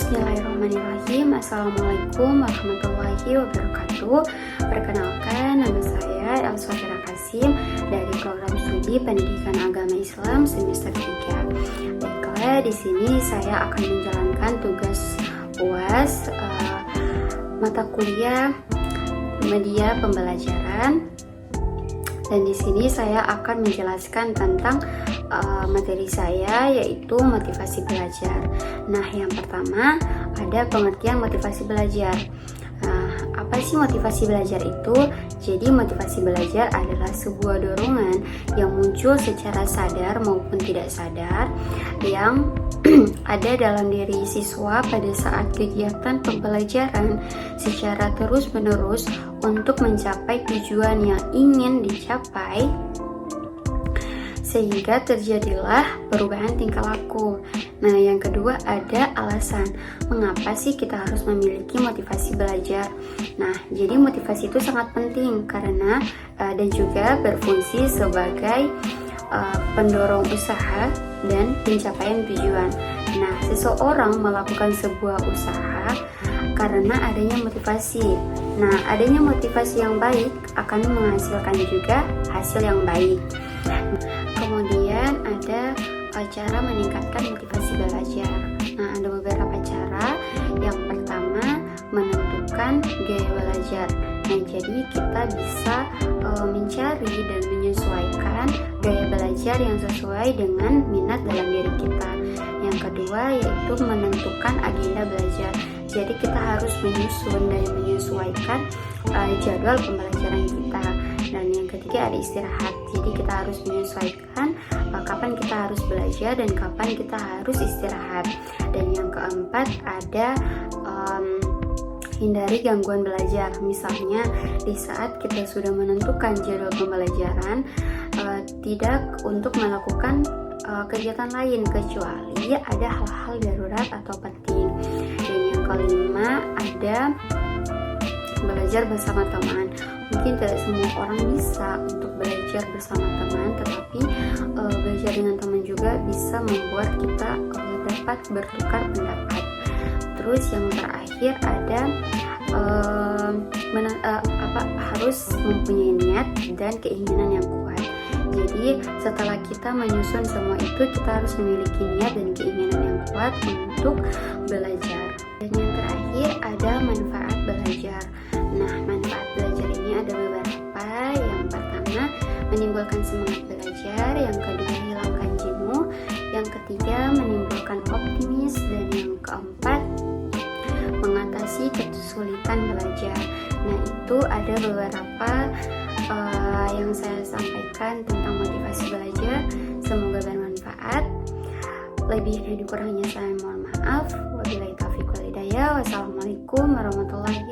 Bismillahirrahmanirrahim. Assalamualaikum warahmatullahi wabarakatuh. Perkenalkan, nama saya Elswatira Kasim dari program studi Pendidikan Agama Islam semester 3. Baiklah, di sini saya akan menjalankan tugas UAS mata kuliah media pembelajaran. Dan di sini saya akan menjelaskan tentang materi saya, yaitu motivasi belajar. Nah, yang pertama ada pengertian motivasi belajar. Apa sih motivasi belajar itu? Jadi motivasi belajar adalah sebuah dorongan yang muncul secara sadar maupun tidak sadar yang ada dalam diri siswa pada saat kegiatan pembelajaran secara terus-menerus untuk mencapai tujuan yang ingin dicapai, sehingga terjadilah perubahan tingkah laku. Nah, yang kedua ada alasan. Mengapa sih kita harus memiliki motivasi belajar? Nah, jadi motivasi itu sangat penting karena dan juga berfungsi sebagai pendorong usaha dan pencapaian tujuan. Nah, seseorang melakukan sebuah usaha karena adanya motivasi. Nah, adanya motivasi yang baik akan menghasilkan juga hasil yang baik. Kemudian ada cara meningkatkan motivasi belajar. Nah, ada beberapa cara. Yang pertama, menentukan gaya belajar. Nah, jadi kita bisa mencari dan menyesuaikan gaya belajar yang sesuai dengan minat dalam diri kita. Yang kedua, yaitu menentukan agenda belajar. Jadi kita harus menyusun dan menyesuaikan jadwal pembelajaran kita. Dan yang ketiga ada istirahat. Jadi kita harus menyesuaikan kapan kita harus belajar dan kapan kita harus istirahat. Dan yang keempat ada hindari gangguan belajar. Misalnya di saat kita sudah menentukan jadwal pembelajaran, tidak untuk melakukan kegiatan lain kecuali ada hal-hal darurat atau penting. Dan yang kelima ada belajar bersama teman. Mungkin tidak semua orang bisa untuk belajar bersama teman, tetapi belajar dengan teman juga bisa membuat kita dapat bertukar pendapat. Terus yang terakhir ada harus mempunyai niat dan keinginan yang kuat. Jadi setelah kita menyusun semua itu, kita harus memiliki niat dan keinginan yang kuat untuk belajar. Dan yang terakhir ada manfaat belajar. Nah, manfaat belajar ini ada beberapa. Yang pertama, menimbulkan semangat belajar. Yang kedua, hilangkan jenuh. Yang ketiga, menimbulkan optimis. Dan yang keempat, mengatasi kesulitan belajar. Nah, itu ada beberapa yang saya sampaikan tentang motivasi belajar. Semoga bermanfaat. Lebih dan kurangnya saya mohon maaf. Wabillahi taufiq wal hidayah. Wassalamualaikum warahmatullahi wabarakatuh.